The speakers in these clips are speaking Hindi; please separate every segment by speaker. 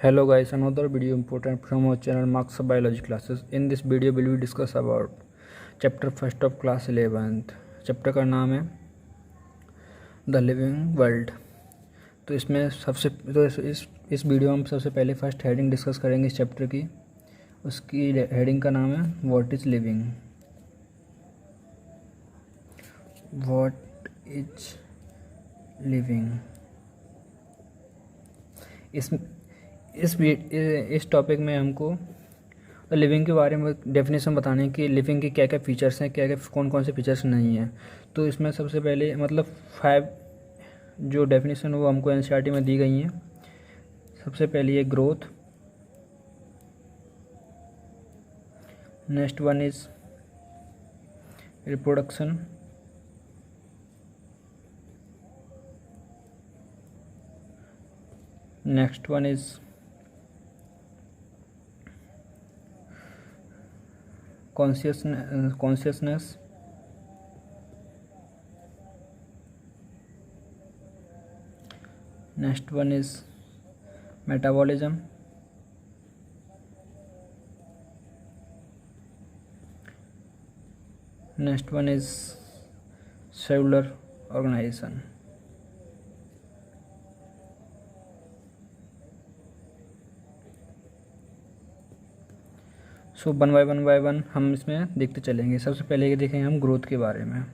Speaker 1: Hello guys, another video important from our channel Marks of Biology classes. In this video we will discuss about chapter first of class 11th. Chapter का नाम है द लिविंग वर्ल्ड। तो इसमें इस वीडियो में हम सबसे पहले फर्स्ट हेडिंग डिस्कस करेंगे इस चैप्टर की। उसकी हेडिंग का नाम है what is living. What is living. इस टॉपिक में हमको लिविंग के बारे में डेफिनेशन बताने की, लिविंग के क्या क्या फ़ीचर्स हैं, क्या क्या कौन कौन से फ़ीचर्स नहीं हैं। तो इसमें सबसे पहले 5 जो डेफिनेशन वो हमको एनसीईआरटी में दी गई हैं। सबसे पहली है growth, next one is reproduction, next one is consciousness, next one is metabolism, next one is cellular organization. So one by one हम इसमें देखते चलेंगे। सबसे पहले ये देखेंगे हम ग्रोथ के बारे में।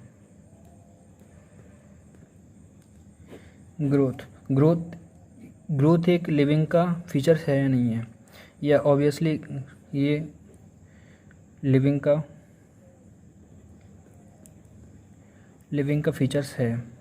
Speaker 1: ग्रोथ एक लिविंग का फीचर है या नहीं है, या ऑब्वियसली ये लिविंग का फीचर्स है।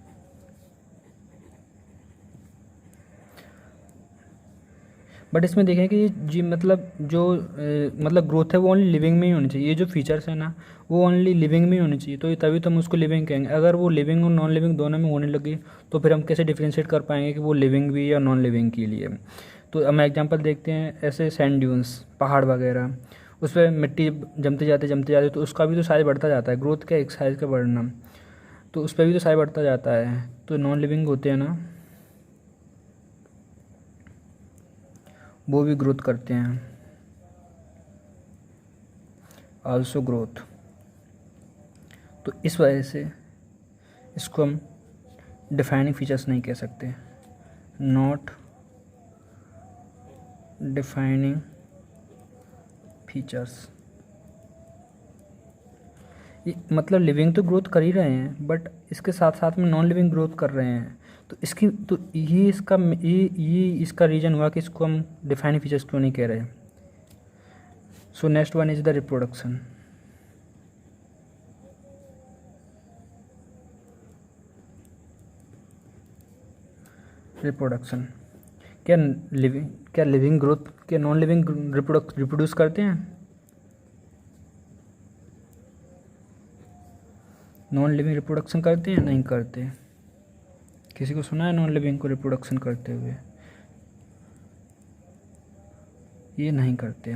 Speaker 1: बट इसमें देखें कि जी मतलब ग्रोथ है वो ओनली लिविंग में ही होनी चाहिए। ये जो फीचर्स है ना वो ओनली लिविंग में ही होनी चाहिए, तो तभी तो हम उसको लिविंग कहेंगे। अगर वो लिविंग और नॉन लिविंग दोनों में होने लगी तो फिर हम कैसे डिफ्रेंशिएट कर पाएंगे कि वो लिविंग भी या नॉन लिविंग के लिए। तो हम एग्जांपल देखते हैं, ऐसे सैंड ड्यून्स, पहाड़ वगैरह, उस पर मिट्टी जमते जाते तो उसका भी तो साइज़ बढ़ता जाता है। ग्रोथ का एक साइज़ का बढ़ना, तो उस पर भी तो साइज़ बढ़ता जाता है। तो नॉन लिविंग होते हैं ना, वो भी ग्रोथ करते हैं, आल्सो ग्रोथ। तो इस वजह से इसको हम डिफाइनिंग फीचर्स नहीं कह सकते, नॉट डिफाइनिंग फीचर्स। मतलब लिविंग तो ग्रोथ कर ही रहे हैं, बट इसके साथ साथ में नॉन लिविंग ग्रोथ कर रहे हैं। तो ये इसका रीज़न हुआ कि इसको हम डिफाइनिंग फीचर्स क्यों नहीं कह रहे। So next one is the reproduction. क्या लिविंग ग्रोथ, क्या नॉन लिविंग रिप्रोड्यूस करते हैं? नॉन लिविंग रिप्रोडक्शन करते हैं? नहीं करते। किसी को सुना है नॉन लिविंग को रिप्रोडक्शन करते हुए? ये नहीं करते।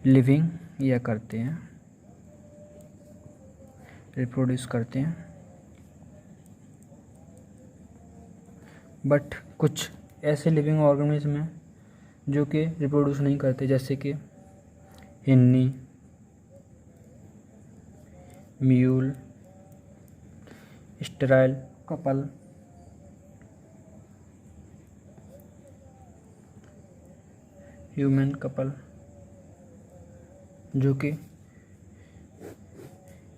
Speaker 1: लिविंग या करते हैं, रिप्रोड्यूस करते हैं, बट कुछ ऐसे लिविंग ऑर्गेनिज्म हैं जो कि रिप्रोड्यूस नहीं करते, जैसे कि हिन्नी, mule, sterile couple, human couple, जो कि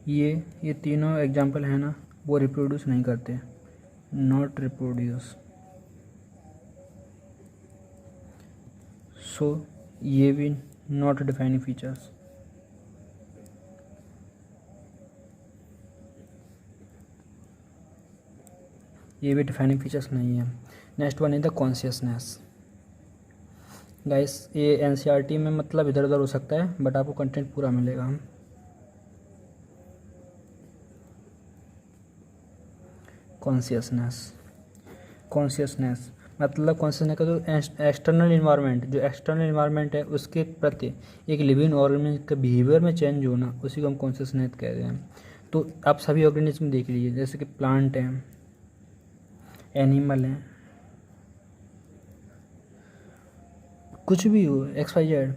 Speaker 1: ये तीनों एग्जाम्पल हैं ना, वो रिप्रोड्यूस नहीं करते, नॉट रिप्रोड्यूस। सो ये भी नॉट डिफाइनिंग फीचर्स। ये भी डिफाइनिंग फीचर्स नहीं है। Next one is the consciousness. Guys ये एनसीईआरटी में मतलब इधर उधर हो सकता है, बट आपको कंटेंट पूरा मिलेगा। कॉन्शियसनेस मतलब कॉन्शियसनेस का जो एक्सटर्नल इन्वायरमेंट, जो एक्सटर्नल इन्वायरमेंट है उसके प्रति एक लिविंग ऑर्गेनिज्म का बिहेवियर में चेंज होना, उसी को हम कॉन्शियसनेस कह रहे हैं। तो आप सभी ऑर्गेनिज्म देख लीजिए, जैसे कि प्लांट हैं, एनिमल हैं, कुछ भी हो, एक्स वाई जेड,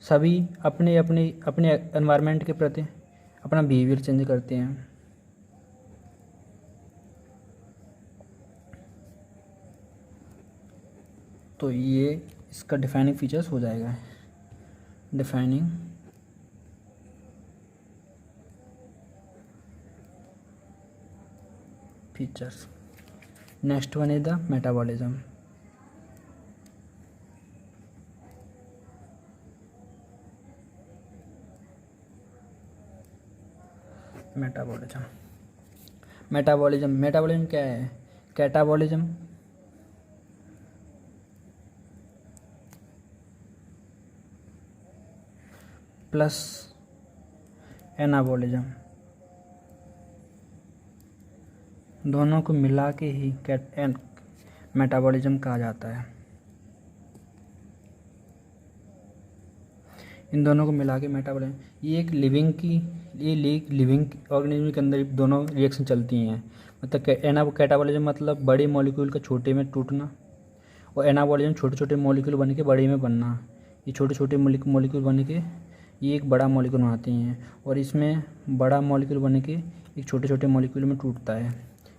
Speaker 1: सभी अपने अपने अपने एनवायरनमेंट के प्रति अपना बिहेवियर चेंज करते हैं। तो ये इसका डिफाइनिंग फीचर्स हो जाएगा, defining features. Next one is the metabolism. Metabolism metabolism metabolism क्या है? कैटाबॉलिज्म प्लस एनाबॉलिज्म, दोनों को मिला के ही मेटाबॉलिज्म कहा जाता है। इन दोनों को मिला के मेटाबॉलिज्म, ये एक लिविंग ऑर्गेनिज्म के अंदर दोनों रिएक्शन चलती हैं। मतलब कैटाबॉलिज्म मतलब बड़े मॉलिक्यूल का छोटे में टूटना, और एनाबॉलिज्म छोटे छोटे मॉलिक्यूल बन के बड़े में बनना। ये छोटे छोटे मॉलिक्यूल बन के ये एक बड़ा मॉलिक्यूल बनाते हैं, और इसमें बड़ा मॉलिक्यूल बन के एक छोटे छोटे मॉलिक्यूल में टूटता है।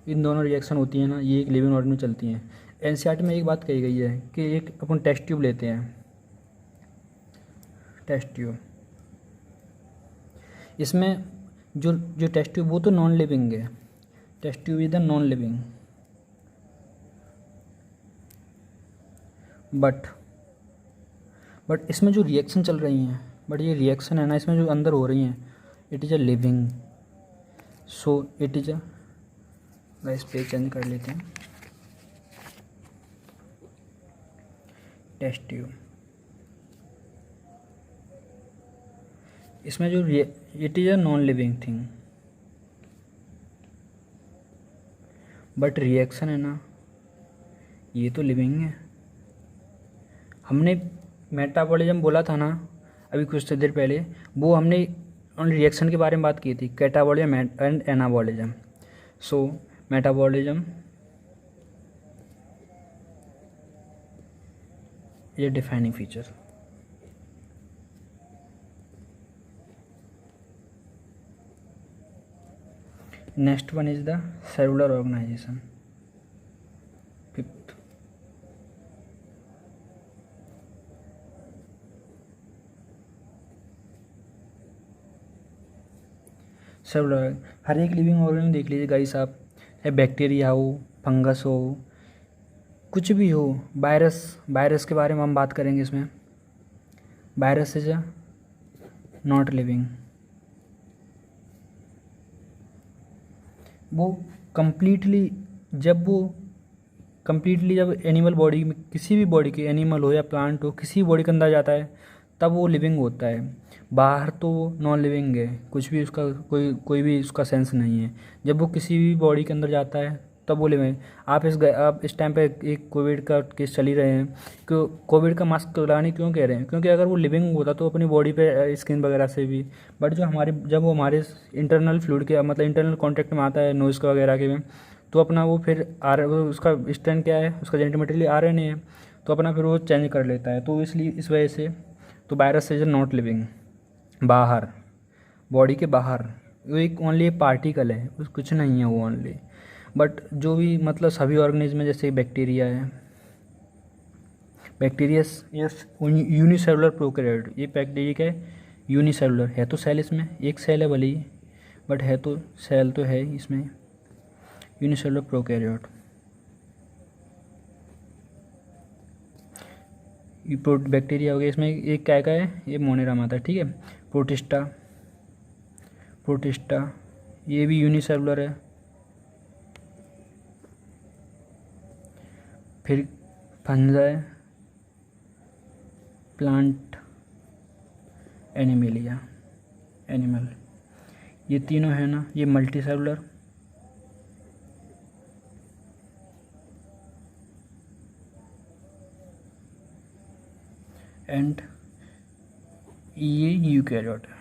Speaker 1: इन दोनों रिएक्शन होती है ना, ये एक लिविंग ऑर्गेनिज्म में चलती हैं। एनसीईआरटी में एक बात कही गई है कि एक अपन टेस्ट ट्यूब लेते हैं, टेस्ट ट्यूब, इसमें जो जो टेस्ट ट्यूब वो तो नॉन लिविंग है, test tube is the non living, but इसमें जो रिएक्शन चल रही हैं, बट ये रिएक्शन है ना, इसमें जो अंदर हो रही हैं, it is a living. So it is a, इस पेज चेंज कर लेते हैं, टेस्ट ट्यूब, इसमें जो it is a non living thing, but reaction है ना, ये तो लिविंग है। हमने मेटाबॉलिज्म बोला था ना अभी कुछ देर पहले, वो हमने ओनली रिएक्शन के बारे में बात की थी, catabolism and anabolism. So metabolism ये defining feature. Next one is the cellular organization, fifth. Cellular, हर एक लिविंग ऑर्गेनिज्म देख लीजिए गाइस आप, चाहे बैक्टीरिया हो, फंगस हो, कुछ भी हो, वायरस के बारे में हम बात करेंगे इसमें। Virus is a not living, वो कम्प्लीटली जब एनिमल बॉडी में, किसी भी बॉडी के, एनिमल हो या प्लांट हो, किसी बॉडी के अंदर जाता है तब वो लिविंग होता है। बाहर तो वो नॉन लिविंग है, कुछ भी उसका कोई भी उसका सेंस नहीं है। जब वो किसी भी बॉडी के अंदर जाता है तब वो लिविंग। आप इस टाइम पे एक कोविड का केस चल ही रहे हैं, कि कोविड का मास्क लगाने क्यों कह रहे हैं? क्योंकि अगर वो लिविंग होता तो अपनी बॉडी पे स्किन वगैरह से भी, बट जब वो हमारे इंटरनल फ्लूइड के, मतलब इंटरनल कॉन्टैक्ट में आता है नोज़ का वगैरह के में, तो अपना वो फिर उसका स्ट्रेंथ क्या है, उसका जेनेटिक मटेरियल RNA है, तो अपना फिर वो चेंज कर लेता है। तो इसलिए इस वजह से तो वायरस इज नॉट लिविंग, बाहर, बॉडी के बाहर, वो एक ओनली पार्टिकल है, कुछ नहीं है वो ओनली। बट जो भी मतलब सभी ऑर्गेनिज्म में, जैसे बैक्टीरिया है, बैक्टीरिया यूनिसेलुलर प्रोकैरियोट, ये बैक्टीरिया क्या है? यूनिसेलुलर है, तो सेल इसमें एक सेल है भले ही, बट है तो सेल तो है इसमें, यूनिसेलुलर प्रोकैरियोट। ये बैक्टीरिया हो गया, इसमें एक क्या है, ये मोनेराम आता है, ठीक है। प्रोटिस्टा ये भी यूनिसेलुलर है। फिर फंजाई, प्लांट, एनिमल, ये तीनों है ना, ये मल्टी सेलुलर। एंड ये यूकैरियोट है।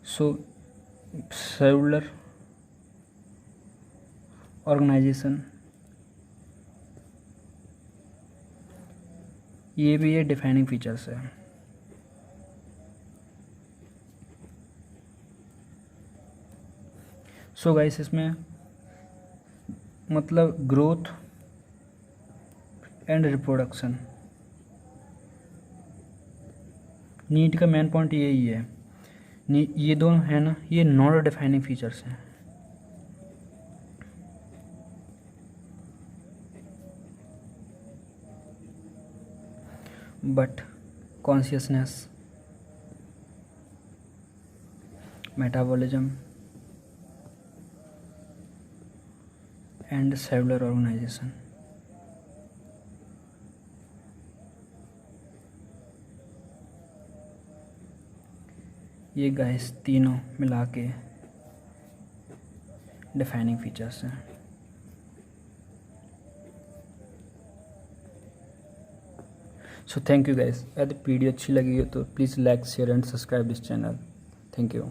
Speaker 1: सो सेलुलर ऑर्गेनाइजेशन ये भी ये डिफाइनिंग फीचर्स है। सो गाइस, इसमें मतलब ग्रोथ एंड रिप्रोडक्शन, नीट का मेन पॉइंट यही है। ये दोनों है ना, ये नॉन डिफाइनिंग फीचर्स हैं। But consciousness, metabolism and cellular organisation, ये गाइस तीनों मिला के डिफाइनिंग फीचर्स हैं। So thank you guys. यदि वीडियो अच्छी लगी हो तो please like share and subscribe this channel. Thank you.